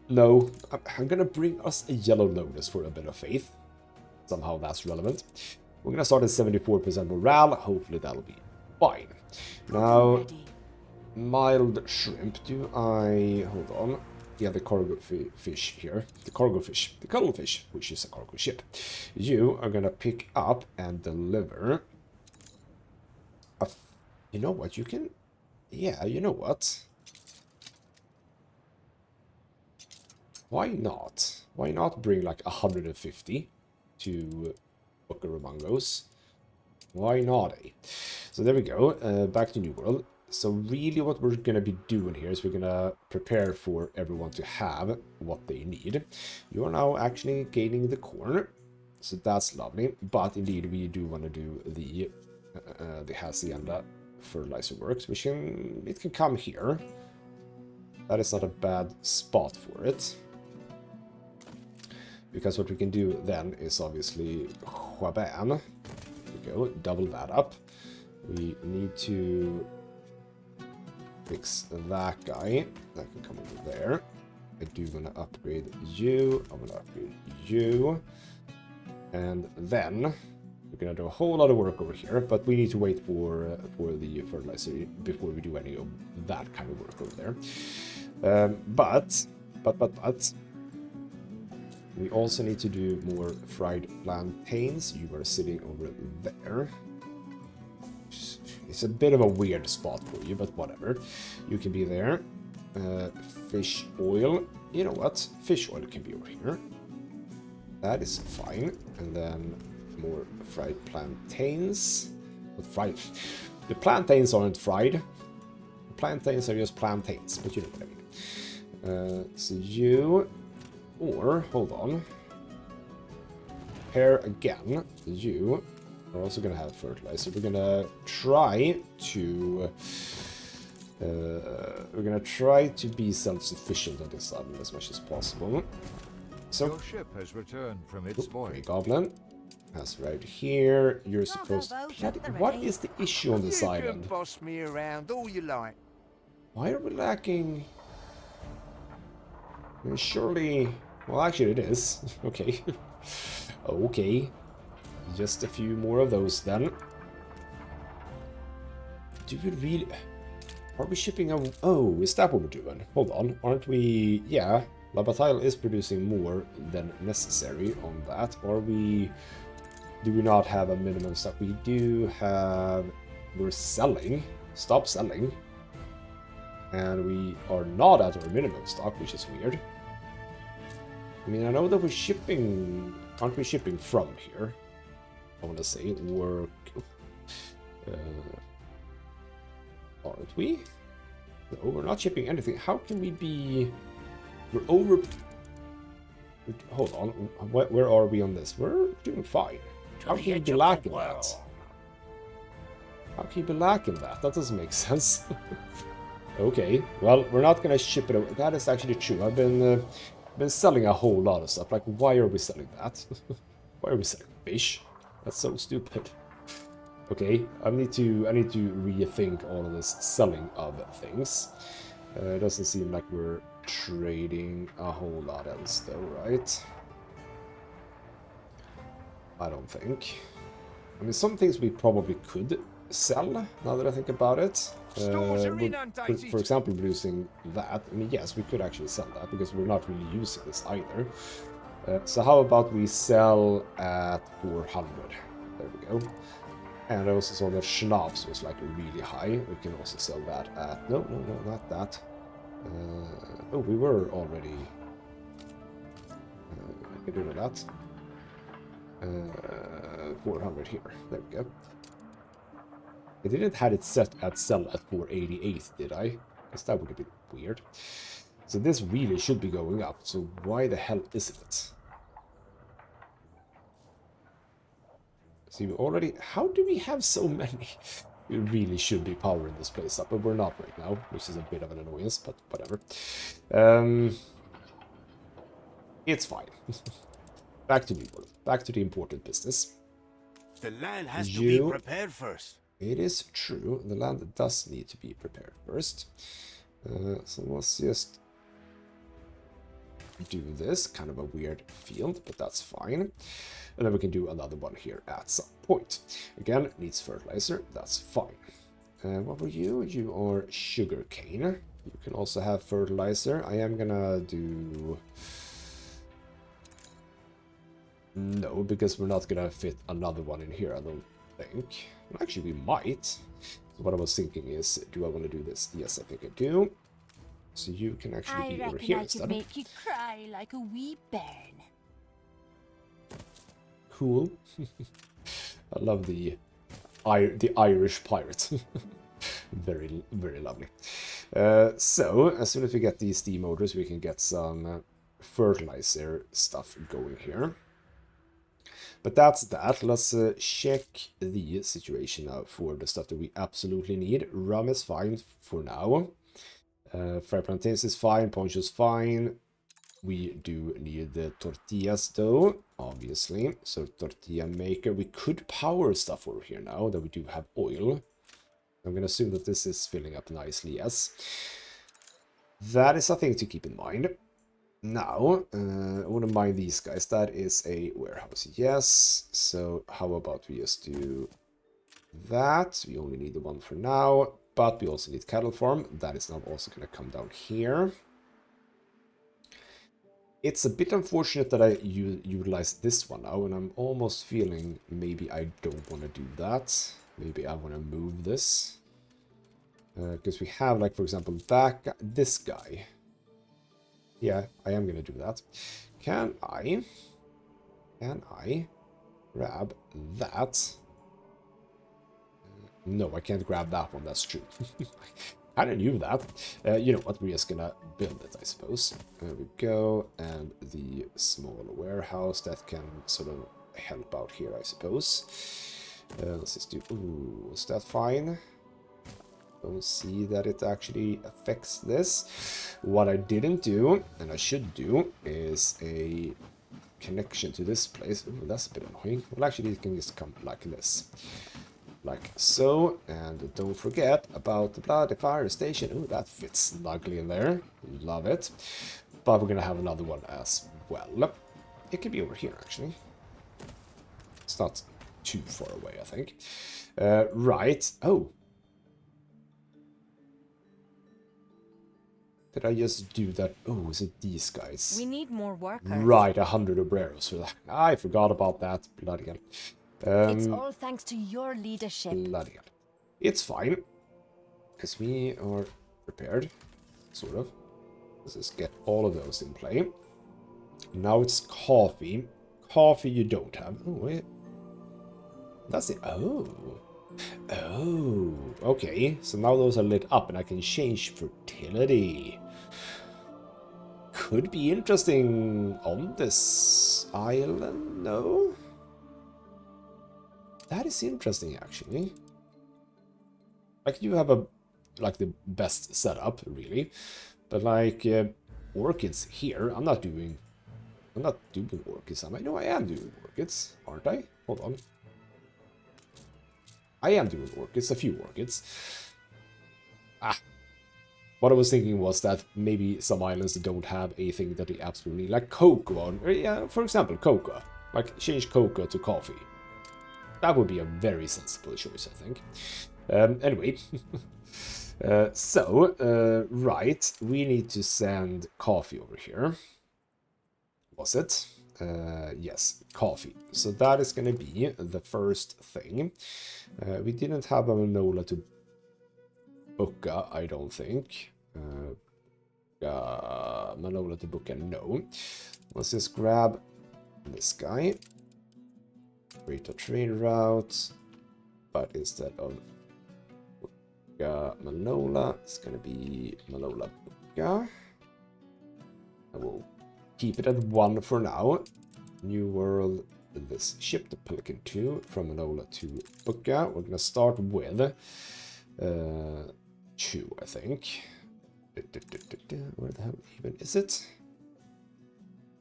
No, I'm gonna bring us a Yellow Lotus for a bit of faith. Somehow that's relevant. We're gonna start at 74% morale. Hopefully that'll be fine. Now, mild shrimp. Do I... Hold on. yeah, the cargo fish here. The cargo fish. The cuttlefish, which is a cargo ship. You are gonna pick up and deliver you know what, you can... Yeah, you know what? Why not? Why not bring like 150 to Buckarumangos? Why not, eh? So there we go, back to New World. So really what we're gonna be doing here is we're gonna prepare for everyone to have what they need. You are now actually gaining the corn, so that's lovely. But indeed we do want to do the Hacienda fertilizer works, which it can come here. That is not a bad spot for it. Because what we can do then is obviously Huaban. There we go, double that up. We need to fix that guy. That can come over there. I do want to upgrade you. I want to upgrade you. And then we're going to do a whole lot of work over here, but we need to wait for the fertilizer before we do any of that kind of work over there. But we also need to do more fried plantains. You are sitting over there. It's a bit of a weird spot for you, but whatever. You can be there. Fish oil. You know what? Fish oil can be over here. That is fine. And then more fried plantains. But fried. The plantains aren't fried. The plantains are just plantains, but you know what I mean. So you... Or, hold on. Here again, you are also going to have fertilizer. We're going to try to... we're going to try to be self-sufficient on this island as much as possible. So, Your ship has returned from its voyage. Goblin. That's right here. You're supposed to... What is the issue on this You island? can boss me around all you like. Why are we lacking... I mean, surely... Well, actually it is. Okay. Okay. Just a few more of those then. Do we really... Are we shipping a... Oh, is that what we're doing? Hold on. Aren't we... Yeah. La Bataille is producing more than necessary on that. Are we... Do we not have a minimum stock? We do have... We're selling. Stop selling. And we are not at our minimum stock, which is weird. I mean, I know that we're shipping... Aren't we shipping from here? I want to say work... aren't we? No, we're not shipping anything. How can we be... We're over... Hold on. Where are we on this? We're doing fine. How can you be lacking that? How can you be lacking that? That doesn't make sense. Okay. Well, we're not going to ship it over. That is actually true. I've been selling a whole lot of stuff. Like, why are we selling that? Why are we selling fish? That's so stupid. Okay, I need to rethink all of this selling of things. It doesn't seem like we're trading a whole lot else though, right? I don't think. I mean, some things we probably could sell, now that I think about it. For example, producing that. I mean, yes, we could actually sell that, because we're not really using this either. So how about we sell at 400? There we go. And I also saw that schnapps was like really high. We can also sell that at... No, not that. Oh, we were already... I can do that. 400 here. There we go. I didn't have it set at sell at 488, did I? Because that would have been weird. So this really should be going up. So why the hell isn't it? See, we already... How do we have so many? We really should be powering this place up, but we're not right now, which is a bit of an annoyance, but whatever. It's fine. Back to New World. Back to the important business. The land has to be prepared first. It is true. The land does need to be prepared first. So let's just do this. Kind of a weird field, but that's fine. And then we can do another one here at some point. Again, needs fertilizer. That's fine. What were you? You are sugarcane. You can also have fertilizer. I am gonna do... No, because we're not gonna fit another one in here, I don't think. Actually, we might. So what I was thinking is, do I want to do this? Yes, I think I do. So you can actually be over here instead. Make you cry like a wee bairn. Cool. I love the Irish pirate. Very, very lovely. So, as soon as we get these steam motors, we can get some fertilizer stuff going here. But that's that. Let's check the situation now for the stuff that we absolutely need. Rum is fine for now. Fried plantains is fine. Poncho's fine. We do need the tortillas though, obviously. So tortilla maker. We could power stuff over here now that we do have oil. I'm going to assume that this is filling up nicely, yes. That is a thing to keep in mind. Now, I want to mine these guys. That is a warehouse, yes. So how about we just do that? We only need the one for now, but we also need cattle farm. That is now also going to come down here. It's a bit unfortunate that I utilize this one now, and I'm almost feeling maybe I don't want to do that. Maybe I want to move this. Because we have, like, for example, that guy, this guy. Yeah, I am going to do that. Can I grab that? No, I can't grab that one, that's true. I didn't knew that. You know what, we're just gonna build it, I suppose. There we go, and the small warehouse that can sort of help out here, I suppose. Let's just do... Ooh, is that fine? Don't see that it actually affects this. What I didn't do, and I should do, is a connection to this place. Ooh, that's a bit annoying. Well, actually, it can just come like this. Like so, and don't forget about the bloody fire station. Ooh, that fits snugly in there. Love it. But we're gonna have another one as well. It could be over here, actually. It's not too far away, I think. Right. Oh. Did I just do that? Oh, is it these guys? We need more workers. Right, 100 obreros for that. I forgot about that. Bloody hell. It's all thanks to your leadership. Bloody hell. It's fine. Because we are prepared. Sort of. Let's just get all of those in play. Now it's coffee. Coffee you don't have. Oh, wait. That's it. Oh. Oh. Okay. So now those are lit up and I can change fertility. Could be interesting on this island, no? That is interesting, actually. Like, you have a, like, the best setup, really. But, like, orchids here, I'm not doing orchids, am I? No, I am doing orchids, aren't I? Hold on. I am doing orchids, a few orchids. Ah. What I was thinking was that maybe some islands don't have a thing that they absolutely need, like cocoa. Yeah, for example, cocoa. Like, change cocoa to coffee. That would be a very sensible choice, I think. Anyway. Right. We need to send coffee over here. Was it? Yes, coffee. So that is going to be the first thing. We didn't have a Manola to Bucca, I don't think. Manola to Bucca, no. Let's just grab this guy. Create a trade route. But instead of Bucca Manola, it's going to be Manola Bucca. I will keep it at 1 for now. New world, this ship, the Pelican 2, from Manola to Bucca. We're going to start with 2, I think. Where the hell even is it?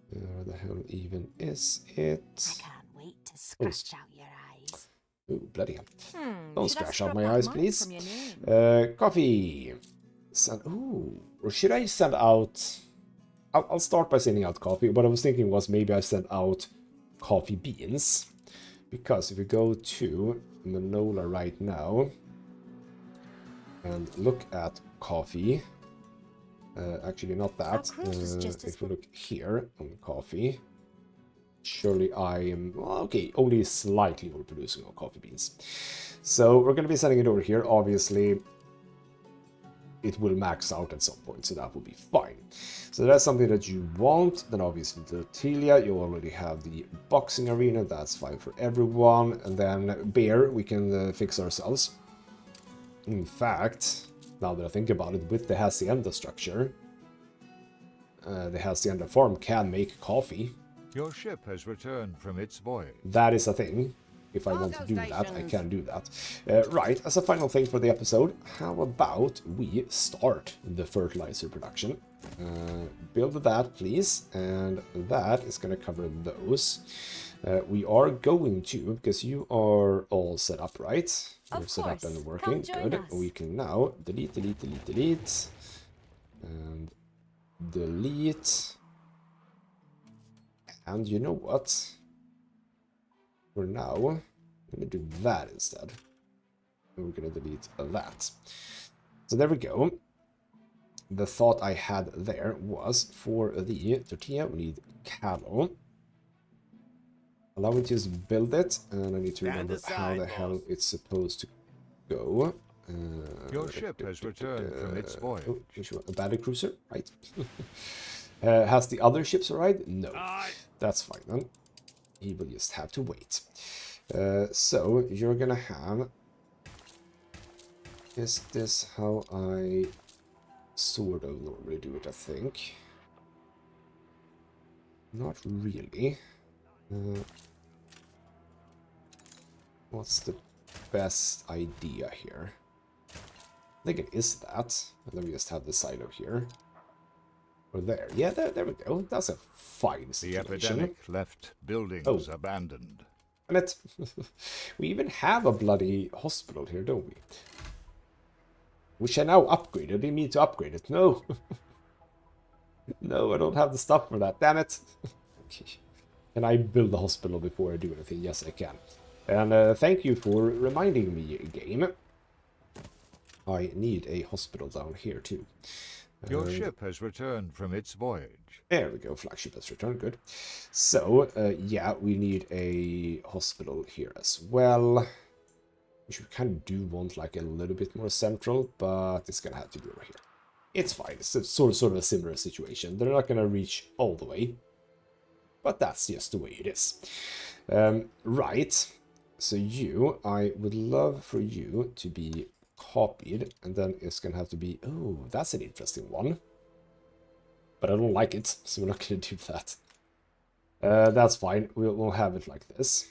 Where the hell even is it? I can't wait to scratch out your eyes. Ooh, bloody hell. Don't scratch out my that eyes, mark please. from your name? Coffee. Ooh, or should I send out... I'll start by sending out coffee. What I was thinking was maybe I send out coffee beans. Because if we go to Manola right now and look at coffee, Actually, not Our that. cruise was just as If we look here on coffee, surely I am, well, okay, only slightly overproducing on coffee beans. So we're going to be sending it over here. Obviously, it will max out at some point, so that will be fine. So that's something that you want. Then obviously the tortilla, you already have the boxing arena, that's fine for everyone. And then beer, we can fix ourselves. In fact, now that I think about it, with the hacienda structure, the hacienda farm can make coffee. Your ship has returned from its voyage. That is a thing. If I want to do that, I can do that. Right, as a final thing for the episode, how about we start the fertilizer production? Build that, please, and that is going to cover those. We are going to, because you are all set up, right? You're set up and working. Good. We can now delete, and delete. And you know what? For now, I'm going to do that instead. And we're going to delete that. So there we go. The thought I had there was for the tortilla, we need cattle. Allow me to just build it, and I need to remember how the hell it's supposed to go. Your ship has returned from its voyage. Oh, a battle cruiser, right? Has the other ships arrived? No. That's fine then. He will just have to wait. So you're gonna have... Is this how I sort of normally do it, I think? Not really. What's the best idea here? I think it is that. And then we just have the silo here. Or there. Yeah, there we go. That's a fine situation. The epidemic left buildings abandoned. And it, we even have a bloody hospital here, don't we? Which I now upgraded. I didn't mean to upgrade it. No. No, I don't have the stuff for that. Damn it. Okay. Can I build a hospital before I do anything? Yes, I can. And thank you for reminding me, game. I need a hospital down here, too. Your ship has returned from its voyage. There we go, flagship has returned, good. So, yeah, we need a hospital here as well. Which we kind of do want, like, a little bit more central, but it's gonna have to be over here. It's fine, it's a sort of a similar situation. They're not gonna reach all the way, but that's just the way it is. Right, so I would love for you to be copied, and then it's gonna have to be, oh, that's an interesting one, but I don't like it, so we're not gonna do that. That's fine, we'll have it like this.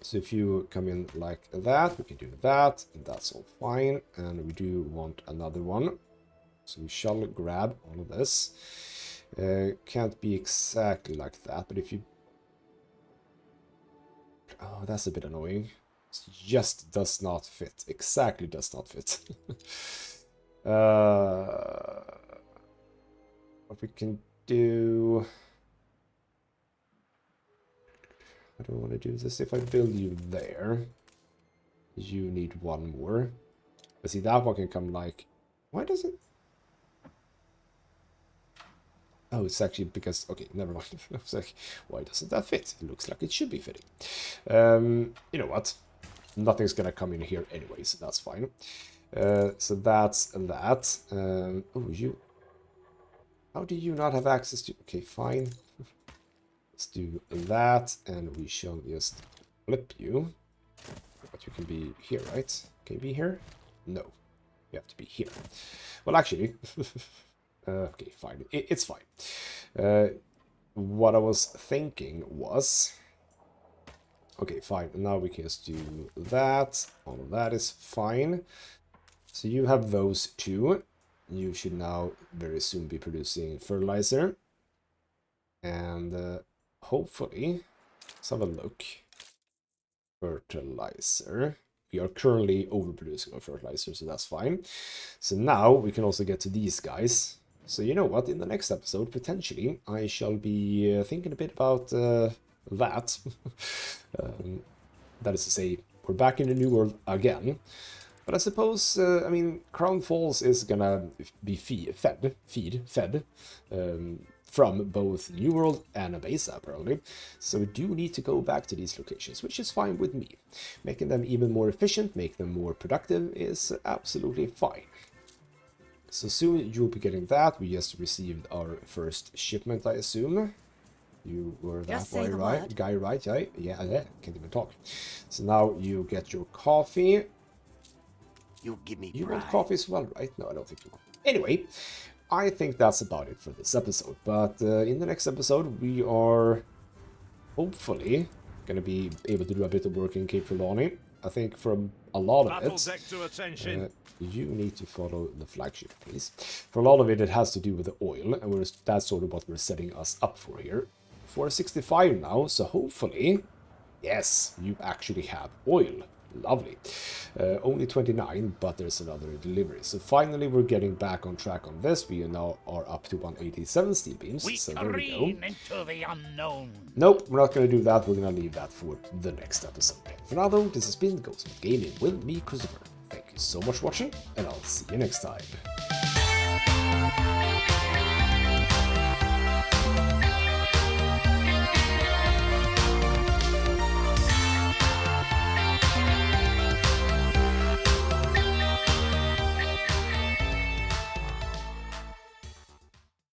So if you come in like that, we can do that, and that's all fine. And we do want another one, so we shall grab all of this. Can't be exactly like that, but if you... Oh, that's a bit annoying. It just does not fit. Exactly does not fit. What we can do... How do I want to do this? If I build you there, you need one more. But see, that one can come like... Why does it... Oh, it's actually because... Okay, never mind. I was like, why doesn't that fit? It looks like it should be fitting. You know what? Nothing's gonna come in here anyway, so that's fine. So that's that. Oh, you... How do you not have access to... Okay, fine. Let's do that, and we shall just flip you. But you can be here, right? Can you be here? No. You have to be here. Well, actually... okay, fine. It's fine. What I was thinking was... Okay, fine. Now we can just do that. All of that is fine. So you have those two. You should now very soon be producing fertilizer. And hopefully, let's have a look. Fertilizer. We are currently overproducing our fertilizer, so that's fine. So now we can also get to these guys. So you know what? In the next episode, potentially, I shall be thinking a bit about that. That is to say, we're back in the New World again. But I suppose, I mean, Crown Falls is gonna be fed from both New World and Abesa, apparently. So we do need to go back to these locations, which is fine with me. Making them even more efficient, make them more productive is absolutely fine. So soon you'll be getting that. We just received our first shipment, I assume. You were that Just say the right? word. Guy, right? Yeah, can't even talk. So now you get your coffee. You give me You pride. want coffee as well, right? No, I don't think you want. Anyway, I think that's about it for this episode. But in the next episode, we are hopefully going to be able to do a bit of work in Cape Trelawney. I think from a lot of it, you need to follow the flagship, please. For a lot of it, it has to do with the oil, and that's sort of what we're setting us up for here. 465 now, so hopefully, yes, you actually have oil. Lovely. Only 29, but there's another delivery. So finally, we're getting back on track on this. We now are up to 187 steel beams. So there we go. Into the unknown. Nope, we're not going to do that. We're going to leave that for the next episode. For now, though, this has been ghostmutgaming with me, Christopher. Thank you so much for watching, and I'll see you next time.